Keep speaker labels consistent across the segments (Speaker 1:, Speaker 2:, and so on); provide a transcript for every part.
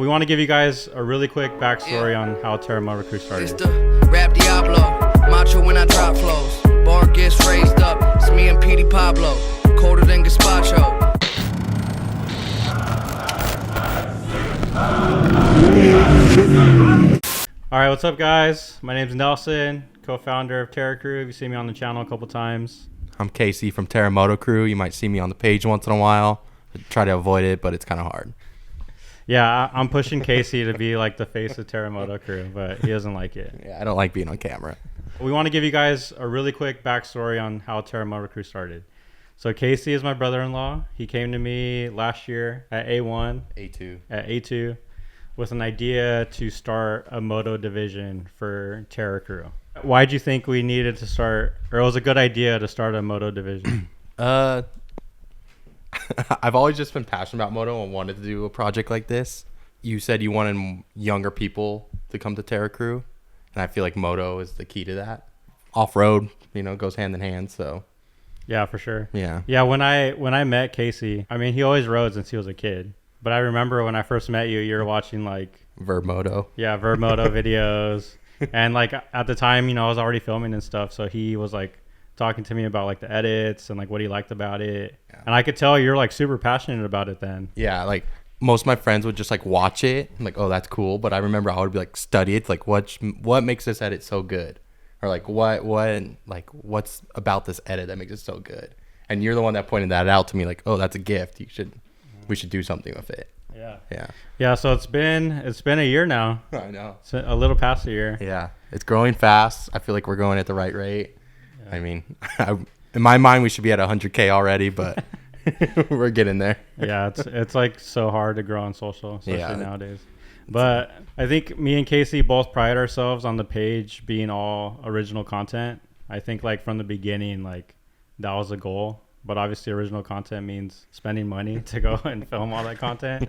Speaker 1: We want to give you guys a really quick backstory on how Terra Moto Crew started.
Speaker 2: It's the rap Diablo, macho when I drop flows. Bar gets raised up, it's me and Petey Pablo, colder than gazpacho.
Speaker 1: All right, what's up, guys? My name's Nelson, co-founder of Terra Crew. You've seen me on the channel a couple times.
Speaker 3: I'm Casey from Terra Moto Crew. You might see me on the page once in a while. I try to avoid it, but it's kind of hard.
Speaker 1: Yeah, I'm pushing Casey to be like the face of Terra Moto Crew, but he doesn't like it.
Speaker 3: Yeah, I don't like being on camera.
Speaker 1: We want to give you guys a really quick backstory on how Terra Moto Crew started. So Casey is my brother-in-law. He came to me last year at A2 with an idea to start a moto division for Terra Crew. Why'd you think we needed to start, or it was a good idea to start a moto division?
Speaker 3: I've always just been passionate about moto and wanted to do a project like this. You said you wanted younger people to come to Terra Crew, and I feel like moto is the key to that. Off-road, goes hand in hand, so.
Speaker 1: Yeah, for sure.
Speaker 3: Yeah.
Speaker 1: When I met Casey, I mean, he always rode since he was a kid. But I remember when I first met you, you were watching like
Speaker 3: Verb Moto.
Speaker 1: Yeah, Verb Moto videos. And like at the time, I was already filming and stuff. So he was like talking to me about like the edits and like what he liked about it. Yeah. And I could tell you're like super passionate about it then.
Speaker 3: Yeah, like most of my friends would just like watch it. I'm like, oh, that's cool. But I remember I would be like study it. Like what makes this edit so good? Or like what's about this edit that makes it so good? And you're the one that pointed that out to me. Like, oh, that's a gift. We should do something with it. Yeah. So it's been a year now. I know.
Speaker 1: It's a little past a year.
Speaker 3: Yeah, it's growing fast. I feel like we're going at the right rate. Yeah. I mean, in my mind, we should be at 100K already, but we're getting there.
Speaker 1: Yeah, it's like so hard to grow on social, especially nowadays. But I think me and Casey both pride ourselves on the page being all original content. I think like from the beginning, like that was a goal. But obviously original content means spending money to go and film all that content.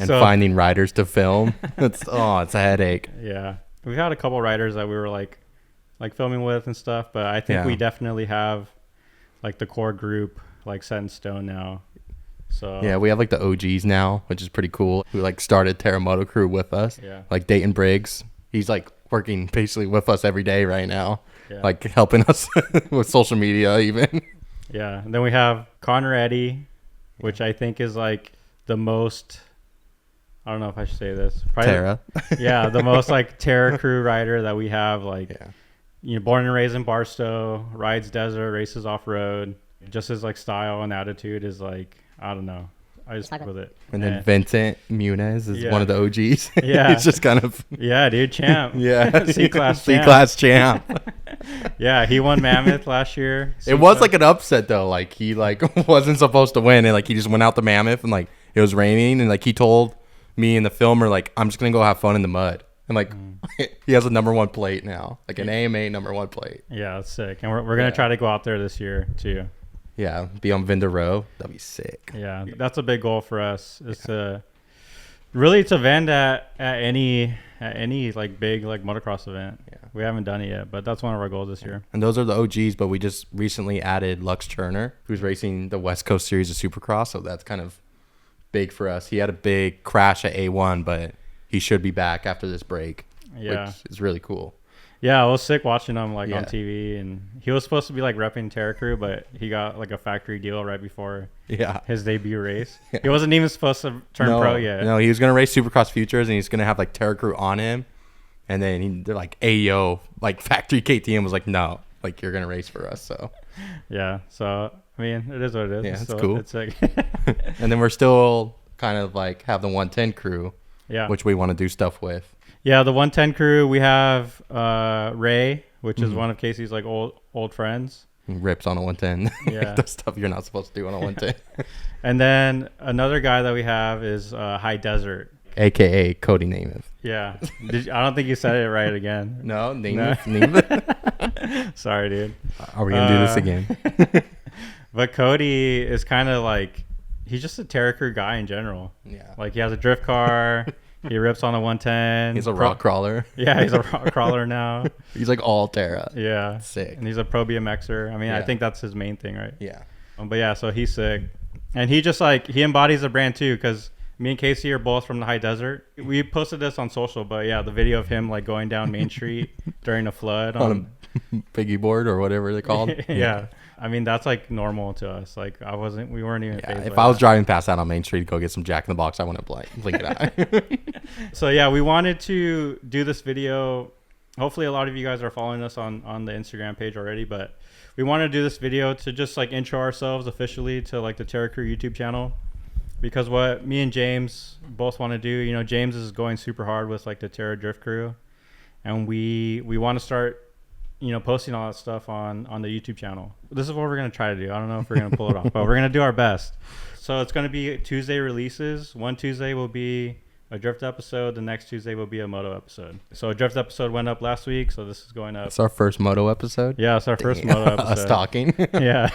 Speaker 3: And finding writers to film. It's a headache.
Speaker 1: Yeah. We've had a couple writers that we were like filming with and stuff, but I think we definitely have like the core group like set in stone now. So
Speaker 3: yeah, we have like the OGs now, which is pretty cool. Who like started Terra Moto Crew with us. Yeah. Like Dayton Briggs. He's like working basically with us every day right now. Yeah. Like helping us with social media even.
Speaker 1: Yeah, and then we have Connor Eddy, which I think is like the most, I don't know if I should say this.
Speaker 3: Terra.
Speaker 1: Yeah, the most like Terra Crew rider that we have. Like, born and raised in Barstow, rides desert, races off-road. Just his like style and attitude is like, I don't know. I just fuck with it.
Speaker 3: And then Vincent Muniz is one of the OGs.
Speaker 1: Yeah.
Speaker 3: He's just kind of.
Speaker 1: Yeah, dude, champ.
Speaker 3: Yeah.
Speaker 1: C-class
Speaker 3: champ.
Speaker 1: Yeah, he won Mammoth last year.
Speaker 3: It was like an upset though. Like he like wasn't supposed to win, and like he just went out to Mammoth, and like it was raining, and like he told me and the filmer like I'm just gonna go have fun in the mud, and like he has a #1 plate now, like an AMA #1 plate.
Speaker 1: Yeah, that's sick, and we're gonna try to go out there this year too.
Speaker 3: Yeah, be on Vendor Row. That'd be sick.
Speaker 1: Yeah, that's a big goal for us. Is to vend at any like big like motocross event. Yeah, we haven't done it yet, but that's one of our goals this year.
Speaker 3: And those are the OGs, but we just recently added Lux Turner, who's racing the West Coast Series of Supercross, so that's kind of big for us. He had a big crash at A1, but he should be back after this break.
Speaker 1: Yeah,
Speaker 3: which is really cool.
Speaker 1: Yeah, it was sick watching him like on TV, and he was supposed to be like repping Terra Crew, but he got like a factory deal right before his debut race. He wasn't even supposed to turn pro yet.
Speaker 3: No, he was gonna race Supercross Futures, and he's gonna have like Terra Crew on him, and then they're like, "Ayo, like factory KTM was like, no, like you're gonna race for us." So
Speaker 1: yeah, so I mean, it is what it is.
Speaker 3: Yeah, it's
Speaker 1: so
Speaker 3: cool.
Speaker 1: It's like
Speaker 3: and then we're still kind of like have the 110 crew, which we want to do stuff with.
Speaker 1: Yeah, the 110 crew, we have Ray, which is one of Casey's like old friends.
Speaker 3: Rips on a 110.
Speaker 1: Yeah.
Speaker 3: The stuff you're not supposed to do on a 110.
Speaker 1: And then another guy that we have is High Desert.
Speaker 3: AKA Cody Namath.
Speaker 1: Yeah. I don't think you said it right again.
Speaker 3: No, Namath.
Speaker 1: Sorry, dude.
Speaker 3: Are we going to do this again?
Speaker 1: But Cody is kind of like, he's just a Terra Crew guy in general.
Speaker 3: Yeah.
Speaker 1: Like he has a drift car. He rips on a 110.
Speaker 3: He's a rock crawler.
Speaker 1: Yeah, he's a rock crawler now.
Speaker 3: He's like all Terra.
Speaker 1: Yeah.
Speaker 3: Sick.
Speaker 1: And he's a pro BMXer. I mean, I think that's his main thing, right?
Speaker 3: Yeah.
Speaker 1: But yeah, so he's sick. And he just like, he embodies the brand too, because Me and Casey are both from the high desert. We posted this on social, but yeah, the video of him like going down Main Street during a flood
Speaker 3: On a piggy board or whatever they're called.
Speaker 1: Yeah. I mean, that's like normal to us. Like we weren't even fazed
Speaker 3: If
Speaker 1: by
Speaker 3: I was
Speaker 1: that.
Speaker 3: driving past that on Main Street to go get some Jack in the Box, I wouldn't blink an eye.
Speaker 1: So yeah, we wanted to do this video. Hopefully a lot of you guys are following us on the Instagram page already, but we want to do this video to just like intro ourselves officially to like the Terra Crew YouTube channel, because what me and James both want to do, you know, James is going super hard with like the Terra Drift Crew, and we want to start, you know, posting all that stuff on the YouTube channel. This is what we're going to try to do. I don't know if we're going to pull it off, but we're going to do our best. So it's going to be Tuesday releases. One Tuesday will be a drift episode. The next Tuesday will be a moto episode. So a drift episode went up last week, so this is going up.
Speaker 3: It's our first moto episode.
Speaker 1: Yeah, it's our first moto episode.
Speaker 3: Us talking.
Speaker 1: Yeah.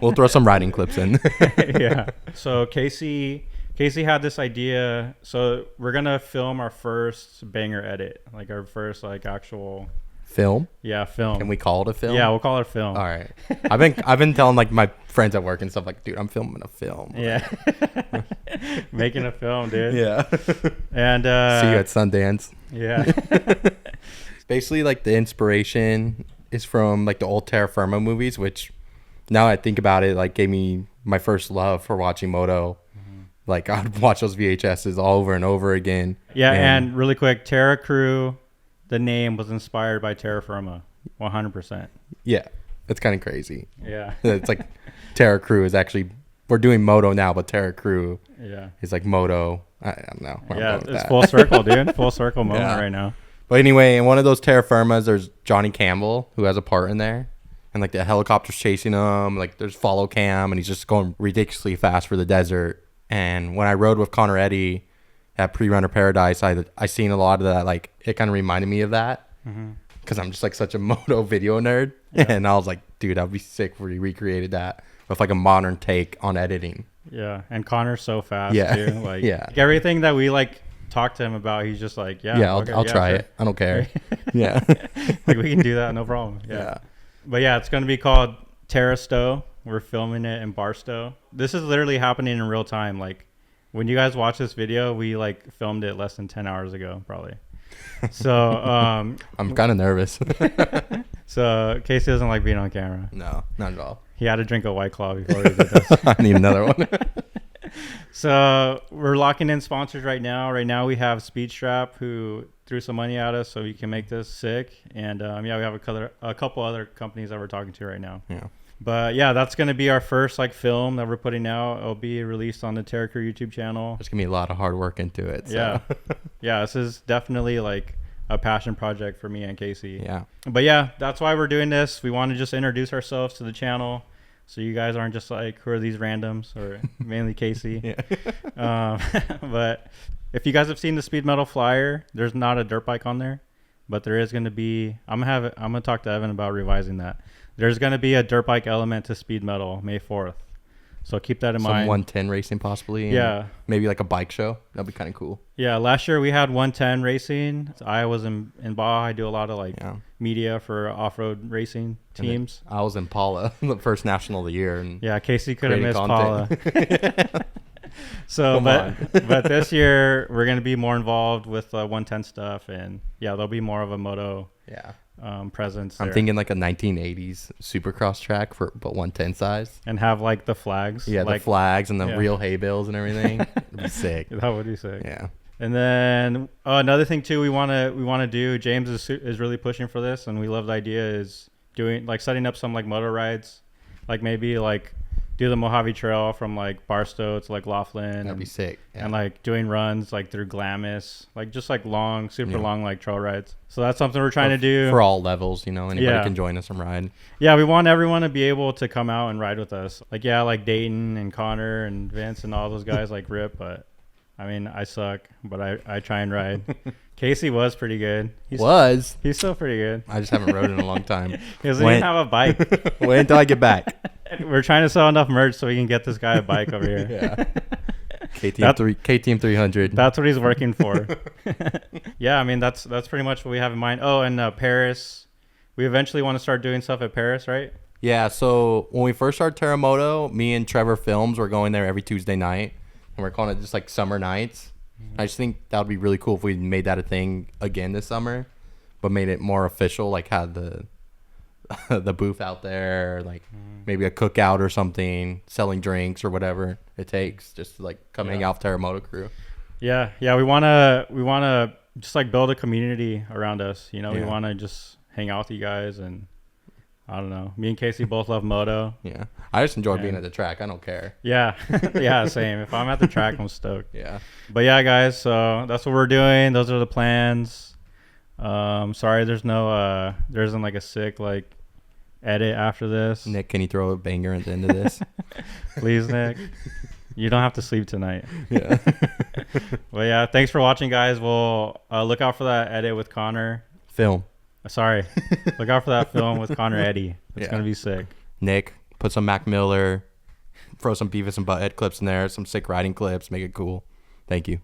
Speaker 3: We'll throw some riding clips in.
Speaker 1: Yeah. So Casey had this idea. So we're going to film our first banger edit, like our first like actual
Speaker 3: Film?
Speaker 1: film.
Speaker 3: Can we call it a film?
Speaker 1: Yeah, we'll call it a film.
Speaker 3: All right. I've been telling like my friends at work and stuff like, dude, I'm filming a film.
Speaker 1: Yeah. Making a film, dude.
Speaker 3: Yeah.
Speaker 1: And
Speaker 3: see you at Sundance.
Speaker 1: Yeah.
Speaker 3: Basically, like the inspiration is from like the old Terra Firma movies, which now I think about it, like gave me my first love for watching moto. Like I'd watch those VHSs all over and over again.
Speaker 1: Yeah, and really quick, Terra Crew, the name was inspired by Terra Firma, 100%.
Speaker 3: Yeah, it's kind of crazy.
Speaker 1: Yeah.
Speaker 3: It's like Terra Crew is actually, we're doing moto now, but Terra Crew is like moto. I don't know.
Speaker 1: Yeah, it's full circle, dude. Full circle moment right now.
Speaker 3: But anyway, in one of those Terra Firmas, there's Johnny Campbell, who has a part in there. And like the helicopter's chasing him. Like there's follow cam, and he's just going ridiculously fast for the desert. And when I rode with Connor Eddy at Pre-Runner Paradise, I seen a lot of that. Like it kind of reminded me of that, because I'm just like such a moto video nerd. And I was like, dude, I'd be sick if we recreated that with like a modern take on editing.
Speaker 1: Yeah, and Connor's so fast too. Like everything that we like talk to him about, he's just like,
Speaker 3: I'll try it. I don't care. Yeah,
Speaker 1: like we can do that, no problem. Yeah. But yeah, it's gonna be called Terra Stowe. We're filming it in Barstow. This is literally happening in real time. Like when you guys watch this video, we like filmed it less than 10 hours ago, probably. So
Speaker 3: I'm kind of nervous.
Speaker 1: So Casey doesn't like being on camera.
Speaker 3: No, not at all.
Speaker 1: He had to drink a White Claw before he did this.
Speaker 3: I need another one.
Speaker 1: So we're locking in sponsors right now. Right now we have Speedstrap, who threw some money at us so we can make this sick. And we have a couple other companies that we're talking to right now.
Speaker 3: Yeah.
Speaker 1: But yeah, that's going to be our first like film that we're putting out. It'll be released on the Terra Crew YouTube channel.
Speaker 3: There's going to be a lot of hard work into it. So.
Speaker 1: Yeah. Yeah, this is definitely like a passion project for me and Casey.
Speaker 3: Yeah.
Speaker 1: But yeah, that's why we're doing this. We want to just introduce ourselves to the channel, so you guys aren't just like, who are these randoms? Or mainly Casey. But if you guys have seen the Speed Metal flyer, there's not a dirt bike on there, but there is going to be. I'm gonna talk to Evan about revising that. There's going to be a dirt bike element to Speed Metal May 4th, so keep that in mind.
Speaker 3: Some 110 racing possibly.
Speaker 1: Yeah.
Speaker 3: Maybe like a bike show. That'd be kind of cool.
Speaker 1: Yeah, last year we had 110 racing. I was in Baja. I do a lot of like media for off-road racing teams.
Speaker 3: I was in Paula, the first national of the year. And
Speaker 1: yeah, Casey could have missed
Speaker 3: content.
Speaker 1: Paula. So, but this year we're going to be more involved with 110 stuff, and there'll be more of a moto presence there.
Speaker 3: I'm thinking like a 1980s Supercross track but 110 size,
Speaker 1: and have like the flags.
Speaker 3: Yeah, like, the flags and the real hay bales and everything. It'd be sick.
Speaker 1: That would be sick.
Speaker 3: Yeah.
Speaker 1: And then another thing too, we want to do. James is really pushing for this, and we love the idea is doing like setting up some like moto rides, like maybe like do the Mojave Trail from like Barstow to like Laughlin.
Speaker 3: That'd be sick. Yeah.
Speaker 1: And like doing runs like through Glamis, like just like long, super long like trail rides. So that's something we're trying to do
Speaker 3: for all levels. Anybody can join us and ride.
Speaker 1: Yeah, we want everyone to be able to come out and ride with us. Like like Dayton and Connor and Vince and all those guys like rip, but I mean I suck, but I try and ride. Casey was pretty good. He's still pretty good.
Speaker 3: I just haven't rode in a long time.
Speaker 1: He doesn't even have a bike.
Speaker 3: Wait until I get back.
Speaker 1: We're trying to sell enough merch so we can get this guy a bike over here.
Speaker 3: Yeah. KTM 300.
Speaker 1: That's what he's working for. Yeah, I mean that's pretty much what we have in mind. Oh, and Paris. We eventually want to start doing stuff at Paris, right?
Speaker 3: Yeah. So when we first started Terramoto, me and Trevor Films were going there every Tuesday night and we're calling it just like Summer Nights. I just think that would be really cool if we made that a thing again this summer, but made it more official, like had the the booth out there, like maybe a cookout or something, selling drinks or whatever it takes, just to like come hang out with Terra Moto crew.
Speaker 1: Yeah, we wanna just like build a community around us. You know, we wanna just hang out with you guys, and I don't know. Me and Casey both love moto.
Speaker 3: Yeah, I just enjoy being at the track. I don't care.
Speaker 1: Yeah, yeah, same. If I'm at the track, I'm stoked.
Speaker 3: Yeah.
Speaker 1: But yeah, guys. So that's what we're doing. Those are the plans. Sorry, there isn't like a sick like edit after this.
Speaker 3: Nick, can you throw a banger at the end of this?
Speaker 1: Please, Nick. You don't have to sleep tonight.
Speaker 3: Yeah.
Speaker 1: Well, yeah. Thanks for watching, guys. We'll look out for that edit with Connor.
Speaker 3: Film.
Speaker 1: Sorry. Look out for that film with Connor Eddy. It's going to be sick.
Speaker 3: Nick, put some Mac Miller, throw some Beavis and Butthead clips in there, some sick riding clips, make it cool. Thank you.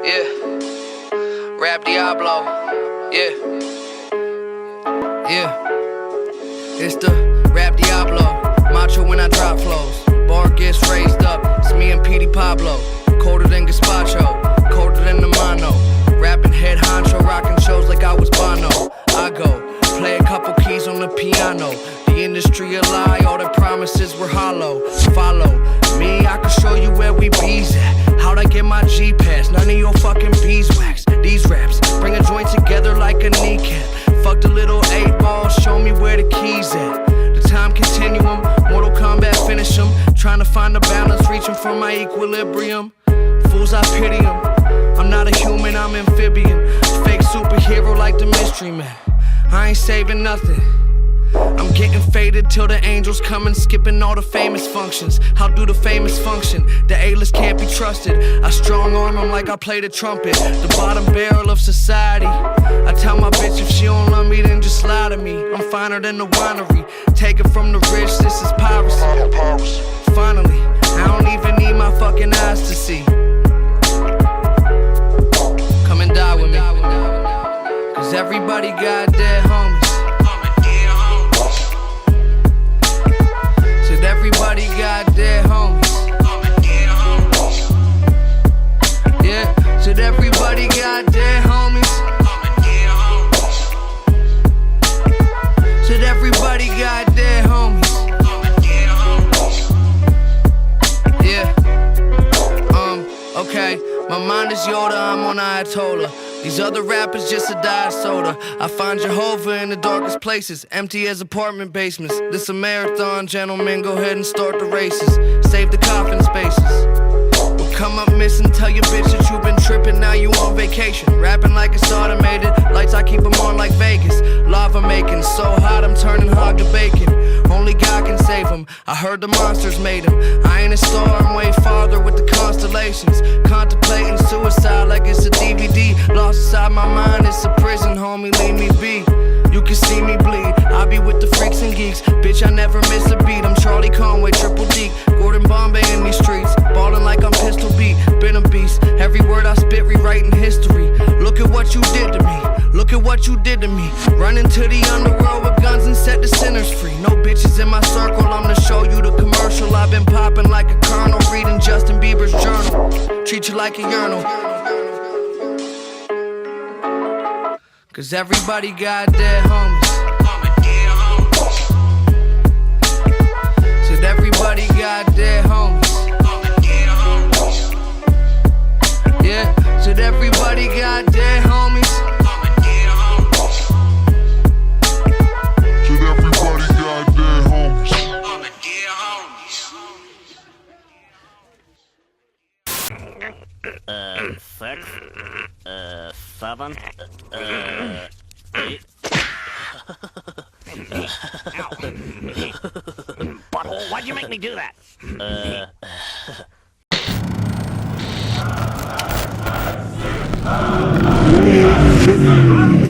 Speaker 2: Yeah. Rap Diablo. Yeah. It's the Rap Diablo. Macho when I drop flows. Bar gets raised up. It's me and Petey Pablo. Colder than Gazpacho. Colder than the mono. Rapping head honcho. Rocking shows like I was Bono. I go play a couple keys on the piano. The industry a lie. All the promises were hollow. Follow me, I can show you where we bees at. How'd I get my G pass? None of your fucking beeswax. These raps bring a joint together like a kneecap. Fuck the little 8-ball, show me where the keys at. The time continuum, Mortal Kombat finish 'em. Trying to find the balance, reaching for my equilibrium. Fools, I pity 'em. I'm not a human, I'm amphibian. Fake superhero like the Mystery Man. I ain't saving nothing. I'm getting faded till the angels come and skipping all the famous functions. How do the famous function? The A-list can't be trusted. I strong arm them like I play the trumpet. The bottom barrel of society. I tell my bitch if she don't love me then just lie to me. I'm finer than the winery. Take it from the rich, this is piracy. Finally, I don't even need my fucking eyes to see. Come and die with me. Cause everybody got dead homies. Everybody got dead homies. Yeah, said everybody got dead homies. Said everybody got dead homies. Yeah. Okay. My mind is Yoda, I'm on Ayatollah. These other rappers just a diet soda. I find Jehovah in the darkest places, empty as apartment basements. This a marathon, gentlemen, go ahead and start the races. Save the coffin spaces. We'll come up missing, tell your bitch that you been tripping, now you on vacation. Rapping like it's automated, lights I keep them on like Vegas. Lava making, so hot I'm turning hog to bacon. Only God can save him, I heard the monsters made him. I ain't a star, I'm way farther with the constellations. Contemplating suicide like it's a DVD. Lost inside my mind, it's a prison, homie, leave me be. You can see me bleed, I be with the freaks and geeks. Bitch, I never miss a beat, I'm Charlie Conway, Triple D. Gordon Bombay in these streets, ballin' like I'm pistol beat. Been a beast, every word I spit rewriting history. Look at what you did to me, look at what you did to me. Run into the underworld with guns and set the sinners free. No bitches in my circle, I'm to show you the commercial. I've been popping like a colonel, reading Justin Bieber's journal. Treat you like a urinal. Cause everybody got dead homies. Said everybody got dead homies. Yeah, said everybody got dead homies. Said everybody got dead homies.
Speaker 4: Six, 7, 8. Butthole, why'd you make me do that?